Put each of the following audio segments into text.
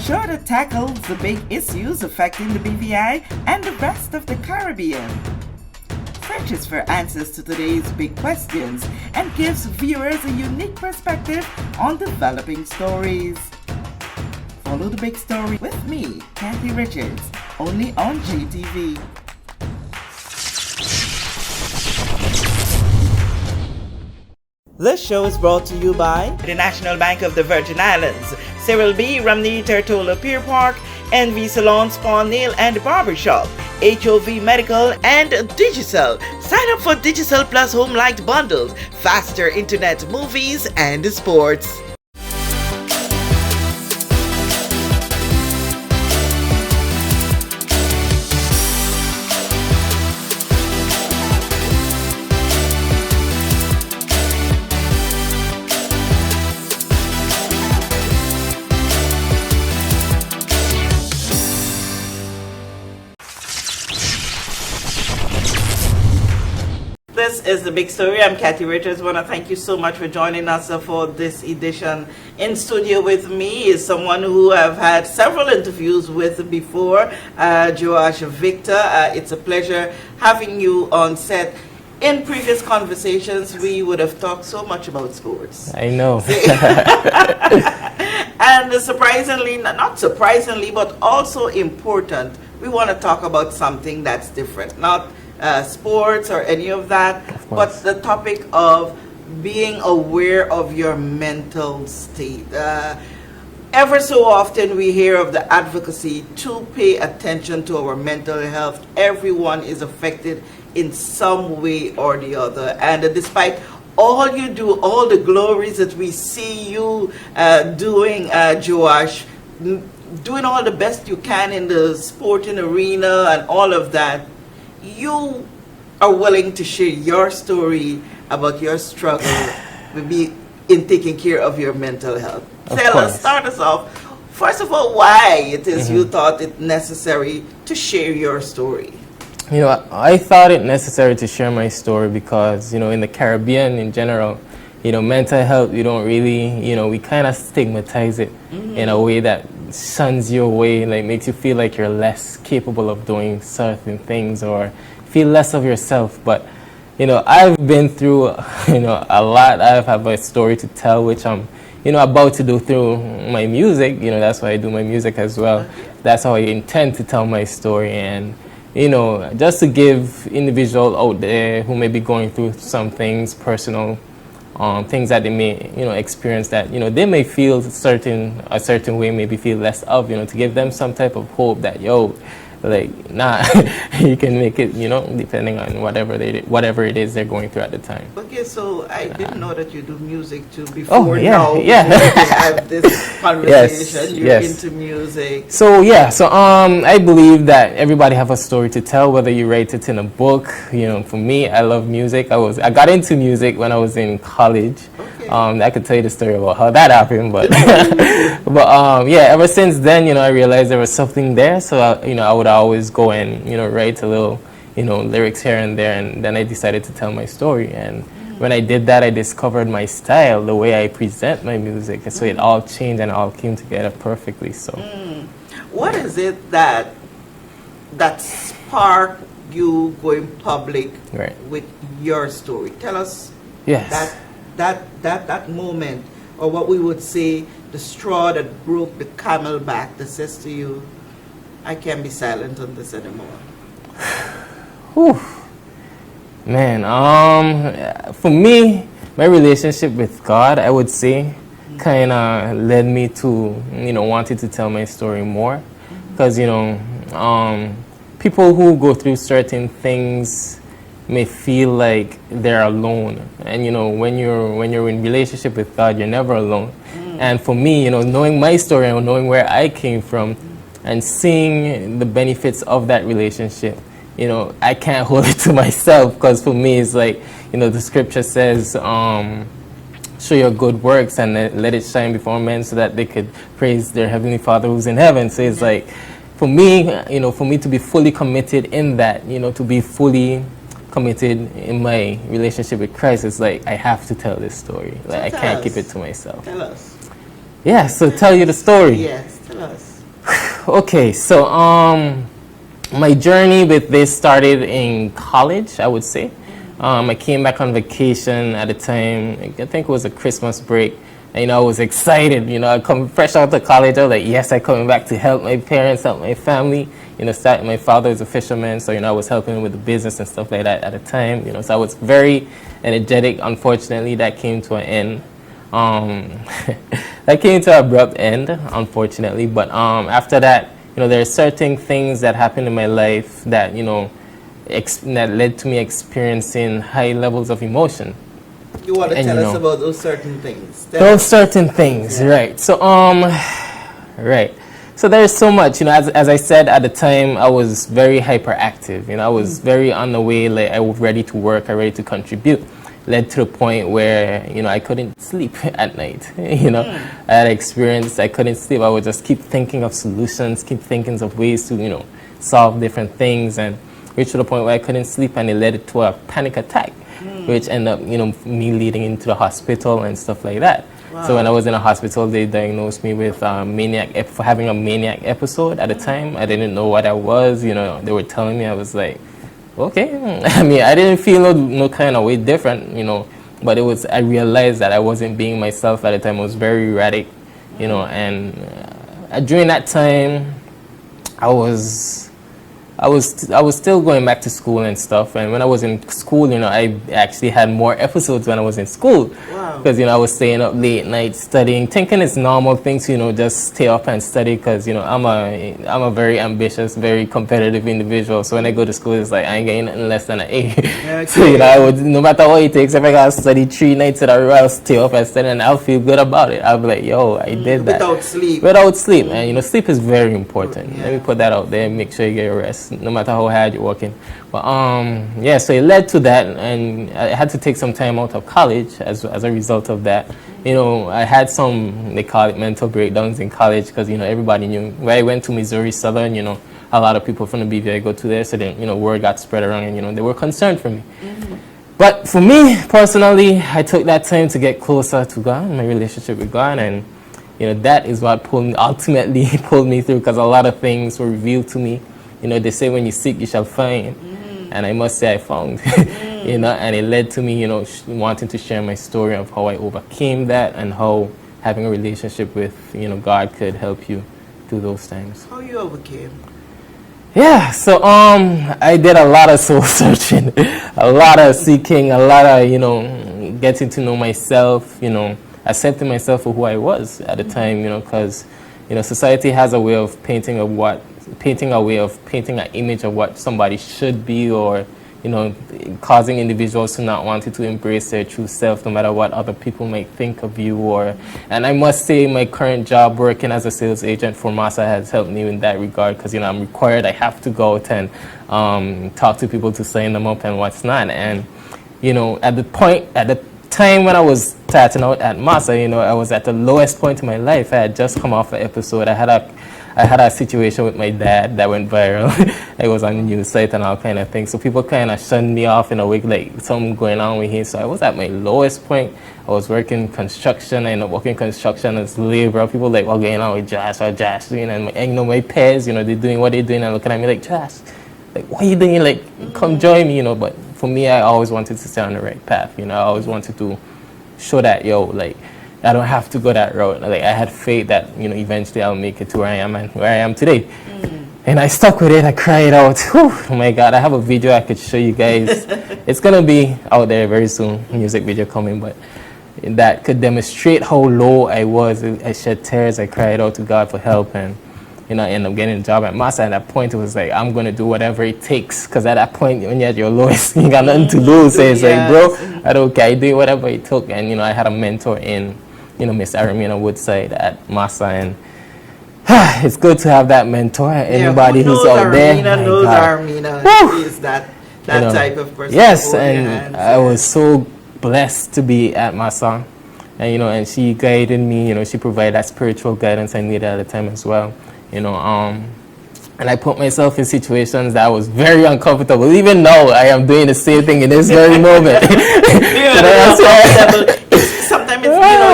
show that tackles the big issues affecting the BVI and the rest of the Caribbean. Searches for answers to today's big questions and gives viewers a unique perspective on developing stories. Follow the big story with me, Kathy Richards, only on JTV. This show is brought to you by the National Bank of the Virgin Islands, Cyril B. Ramney Tertola Pier Park, NV Salon Spa Nail and Barbershop, HOV Medical, and Digicel. Sign up for Digicel Plus Home Light Bundles, faster internet, movies, and sports. This is the big story. I'm Kathy Richards. I want to thank you so much for joining us for this edition. In studio with me is someone who I've had several interviews with before, Joash Victor. It's a pleasure having you on set. In previous conversations, we would have talked so much about sports. I know. And surprisingly, not surprisingly, but also important, we want to talk about something that's different. Not sports or any of that, but the topic of being aware of your mental state. Ever so often we hear of the advocacy to pay attention to our mental health. Everyone is affected in some way or the other, and despite all you do, all the glories that we see you doing, Joash, doing all the best you can in the sporting arena and all of that, you are willing to share your story about your struggle maybe in taking care of your mental health. Start us off. First of all, why it is you thought it necessary to share your story? You know, I thought it necessary to share my story because, you know, in the Caribbean in general, you know, mental health, we don't really, you know, we kind of stigmatize it in a way that shuns you away, like makes you feel like you're less capable of doing certain things or feel less of yourself. But, you know, I've been through, you know, a lot. I have a story to tell, which I'm, you know, about to do through my music. You know, that's why I do my music as well. That's how I intend to tell my story. And, you know, just to give individuals out there who may be going through some things, personal things that they may, you know, experience that, you know, they may feel a certain way, maybe feel less of, you know, to give them some type of hope that, yo, like, nah, you can make it, you know, depending on whatever it is they're going through at the time. Okay, so I didn't know that you do music too before now. We have this conversation. You're into music. So I believe that everybody have a story to tell, whether you write it in a book. You know, for me, I love music. I got into music when I was in college. Okay. I could tell you the story about how that happened, but ever since then, you know, I realized there was something there. So I would always go and, you know, write a little, you know, lyrics here and there, and then I decided to tell my story. And when I did that, I discovered my style, the way I present my music, and so it all changed and all came together perfectly. So, what is it that sparked you going public with your story? Tell us that moment, or what we would say, the straw that broke the camel back that says to you, I can't be silent on this anymore. Whew. Man, for me, my relationship with God, I would say, kind of led me to, you know, wanting to tell my story more. Because, you know, people who go through certain things may feel like they're alone. And, you know, when you're in relationship with God, you're never alone. And for me, you know, knowing my story and knowing where I came from and seeing the benefits of that relationship, you know, I can't hold it to myself, because for me it's like, you know, the scripture says, show your good works and let it shine before men so that they could praise their heavenly Father who's in heaven. So it's like, for me, you know, for me to be fully committed in that, you know, to be fully committed in my relationship with Christ, it's like I have to tell this story. Like, I can't keep it to myself. Tell us. Yeah, so tell you the story. Yes, tell us. Okay, so my journey with this started in college, I would say. I came back on vacation at the time, I think it was a Christmas break. And, I was excited, I come fresh out of college. I was like, yes, I'm coming back to help my parents, help my family. My father is a fisherman, so, I was helping him with the business and stuff like that at the time. So I was very energetic. Unfortunately, that came to an end. That came to an abrupt end, unfortunately. But after that, there are certain things that happened in my life that, that led to me experiencing high levels of emotion. You want to tell us about those certain things? Those certain things, yeah. Right. So, right. So there's so much, as I said at the time, I was very hyperactive. I was very on the way, like I was ready to work, I ready to contribute. Led to the point where, I couldn't sleep at night. I had experience, I couldn't sleep. I would just keep thinking of solutions, keep thinking of ways to, solve different things, and reach to the point where I couldn't sleep, and it led to a panic attack, which ended up, me leading into the hospital and stuff like that. Wow. So when I was in a hospital, they diagnosed me with for having a maniac episode at the time. I didn't know what I was. They were telling me, I was like, okay. I mean, I didn't feel no kind of way different, but I realized that I wasn't being myself at the time. I was very erratic, and during that time, I was still going back to school and stuff. And when I was in school, I actually had more episodes when I was in school. Wow. Because, I was staying up late at night studying, thinking it's normal thing to, just stay up and study. Because, I'm a very ambitious, very competitive individual. So when I go to school, it's like I ain't getting nothing less than an A. Okay. So, I would, no matter what it takes, if I got to study 3 nights in a row, I'll stay up and study, and I'll feel good about it. I'll be like, yo, I did that. Without sleep. And, sleep is very important. Yeah. Let me put that out there and make sure you get your rest, no matter how hard you're working. But yeah, so it led to that, and I had to take some time out of college as a result of that. I had some, they call it mental breakdowns in college, because everybody knew. When I went to Missouri Southern, a lot of people from the BVI go to there, so then word got spread around, and they were concerned for me. Mm-hmm. But for me personally, I took that time to get closer to God, my relationship with God, and that is what ultimately pulled me through, because a lot of things were revealed to me. They say when you seek, you shall find. And I must say I found, and it led to me, wanting to share my story of how I overcame that, and how having a relationship with, God could help you through those times. How you overcame? Yeah, so I did a lot of soul searching, a lot of seeking, a lot of, getting to know myself, accepting myself for who I was at the time, because, society has a way of painting an image of what somebody should be, or causing individuals to not want to embrace their true self, no matter what other people might think of you. And I must say, my current job working as a sales agent for Massa has helped me in that regard, because I'm required, I have to go out and talk to people to sign them up and what's not. And at the time when I was starting out at Massa, I was at the lowest point in my life. I had just come off an episode. I had a situation with my dad that went viral. I was on the news site and all kind of things. So people kind of shunned me off in a way, like something going on with him. So I was at my lowest point. I was working construction. I ended up working construction as labor. People like, what's going on with Josh or Josh? And my peers, they're doing what they're doing and looking at me like, Josh, like, what are you doing? Like, come join me, But for me, I always wanted to stay on the right path. I always wanted to show that, I don't have to go that route. Like, I had faith that, eventually I'll make it to where I am and where I am today. And I stuck with it. I cried out. Whew, oh my God, I have a video I could show you guys. It's going to be out there very soon, music video coming, but that could demonstrate how low I was. I shed tears. I cried out to God for help, and I ended up getting a job at Massa. At that point, it was like, I'm going to do whatever it takes, because at that point, when you're at your lowest, you got nothing to lose. So it's like, bro, I don't care. I do whatever it took. And, I had a mentor in Miss Aramina Woodside at Massa, and it's good to have that mentor. Anybody who's out there knows Aramina is that type of person. Yes, and I was so blessed to be at Massa, and and she guided me. She provided that spiritual guidance I needed at the time as well. And I put myself in situations that was very uncomfortable. Even now, I am doing the same thing in this very moment. Sometimes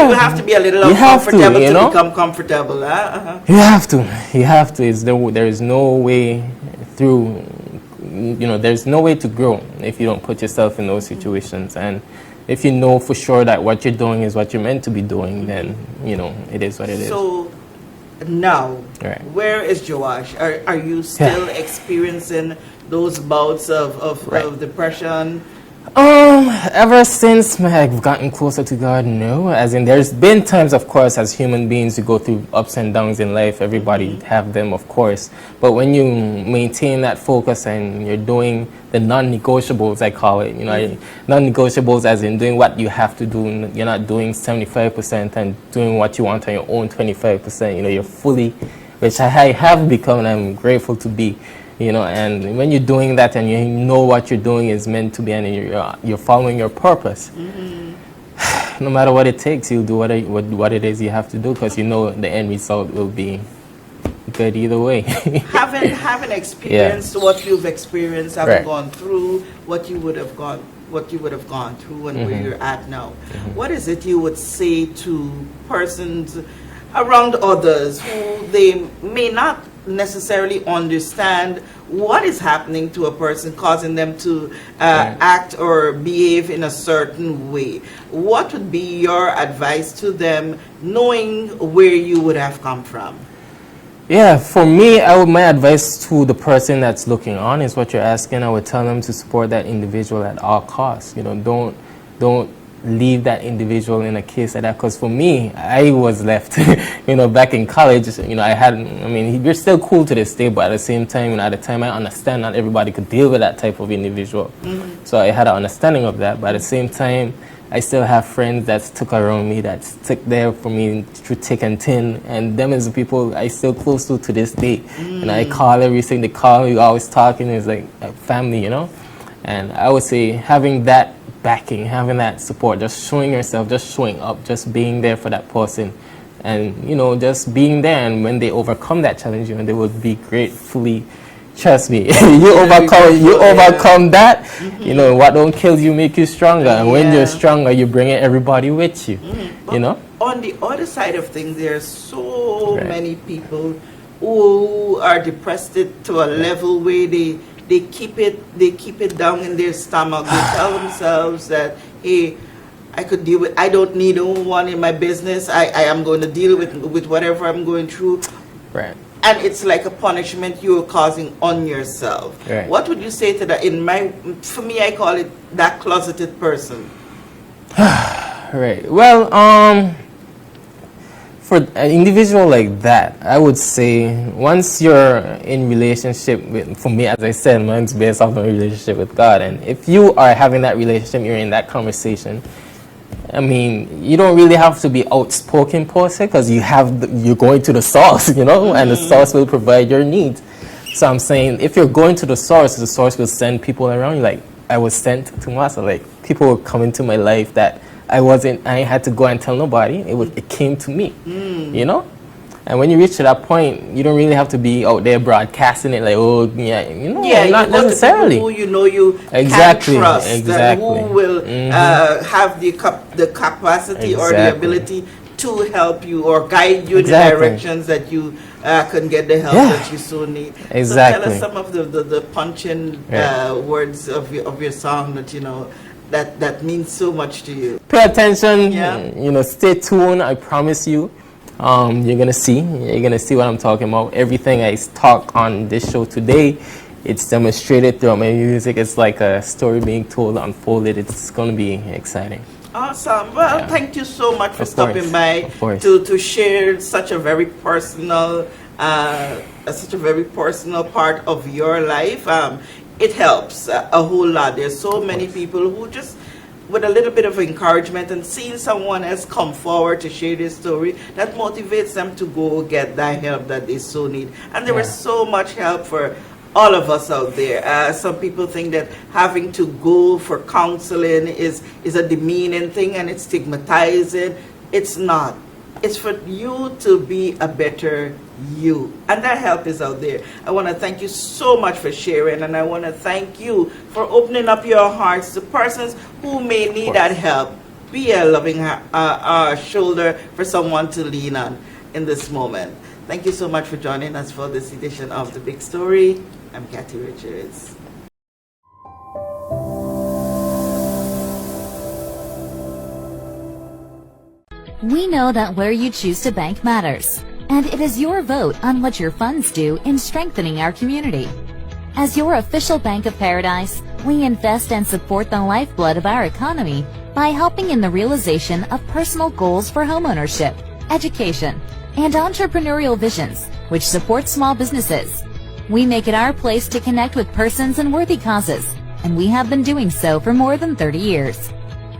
you have to be a little You have to, uncomfortable you to know? become comfortable. Uh-huh. You have to. You have to. There is no way through. There's no way to grow if you don't put yourself in those situations. And if you know for sure that what you're doing is what you're meant to be doing, then it is what it is. So now, Right. where is Joash? Are you still experiencing those bouts of Right. depression? Ever since I've gotten closer to God, no. As in, there's been times, of course, as human beings, you go through ups and downs in life. Everybody have them, of course. But when you maintain that focus and you're doing the non-negotiables, I call it, non-negotiables as in doing what you have to do. You're not doing 75% and doing what you want on your own 25%. You're fully, which I have become, and I'm grateful to be. And when you're doing that and you know what you're doing is meant to be and you're following your purpose, no matter what it takes, you'll do what it is you have to do because the end result will be good either way. having experienced what you've experienced, having gone through what you would have gone through and where you're at now, what is it you would say to persons around others who they may not necessarily understand what is happening to a person, causing them to act or behave in a certain way? What would be your advice to them, knowing where you would have come from? Yeah, for me, my advice to the person that's looking on is what you're asking. I would tell them to support that individual at all costs. Don't leave that individual in a case like that. Because for me, I was left, back in college, you're still cool to this day, but at the same time, at the time I understand not everybody could deal with that type of individual. So I had an understanding of that, but at the same time, I still have friends that stuck around me, that stuck there for me through thick and thin, and them is the people I still close to this day. And I call everything, they call me, always talking, it's like family, And I would say having that backing, having that support, just showing yourself, just showing up, just being there for that person, and just being there. And when they overcome that challenge, they will be gratefully. Trust me, you overcome that. What don't kill you make you stronger, and when you're stronger, you bring everybody with you. On the other side of things, there are so many people who are depressed to a level where they keep it down in their stomach. They tell themselves that, hey, I could deal with, I don't need no one in my business. I am going to deal with whatever I'm going through. Right. And it's like a punishment you're causing on yourself. Right. What would you say to that? For me, I call it that closeted person. Right. Well, for an individual like that, I would say once you're in relationship with, for me, as I said, mine's based off of a relationship with God. And if you are having that relationship, you're in that conversation, you don't really have to be outspoken per se, because you're going to the source, and the source will provide your needs. So I'm saying, if you're going to the source will send people around you. Like I was sent to Massa, like people were coming to my life that I had to go and tell nobody. It came to me, And when you reach to that point, you don't really have to be out there broadcasting it like, not necessarily. Who you exactly, can trust, exactly. Who will have the capacity or the ability to help you or guide you in the directions that you can get the help that you so need. Exactly. So tell us some of the punching words of your song that that means so much to you. Pay attention. Stay tuned. I promise you. You're gonna see what I'm talking about. Everything I talk on this show today, it's demonstrated throughout my music. It's like a story being told, unfolded. It's gonna be exciting. Awesome. Well, thank you so much for stopping by to share such a very personal part of your life. It helps a whole lot. There's so many people who just, with a little bit of encouragement and seeing someone else come forward to share their story, that motivates them to go get that help that they so need. And there is so much help for all of us out there. Some people think that having to go for counseling is a demeaning thing and it's stigmatizing. It's not. It's for you to be a better you. And that help is out there. I want to thank you so much for sharing, and I want to thank you for opening up your hearts to persons who may need that help. be a loving shoulder for someone to lean on in this moment. Thank you so much for joining us for this edition of The Big Story. I'm Kathy Richards. We know that where you choose to bank matters, and it is your vote on what your funds do in strengthening our community. As your official Bank of Paradise, we invest and support the lifeblood of our economy by helping in the realization of personal goals for homeownership, education, and entrepreneurial visions, which support small businesses. We make it our place to connect with persons and worthy causes, and we have been doing so for more than 30 years.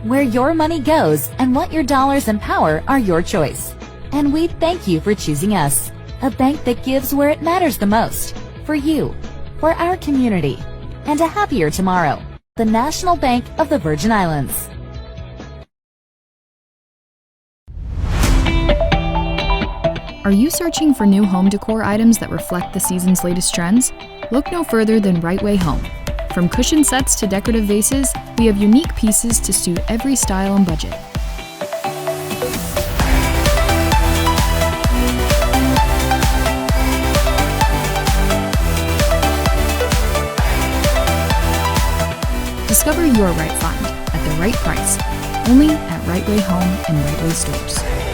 Where your money goes and what your dollars empower are your choice. And we thank you for choosing us, a bank that gives where it matters the most, for you, for our community, and a happier tomorrow. The National Bank of the Virgin Islands. Are you searching for new home decor items that reflect the season's latest trends? Look no further than Right Way Home. From cushion sets to decorative vases, we have unique pieces to suit every style and budget. Discover your right find at the right price, only at Right Way Home and Right Way Stores.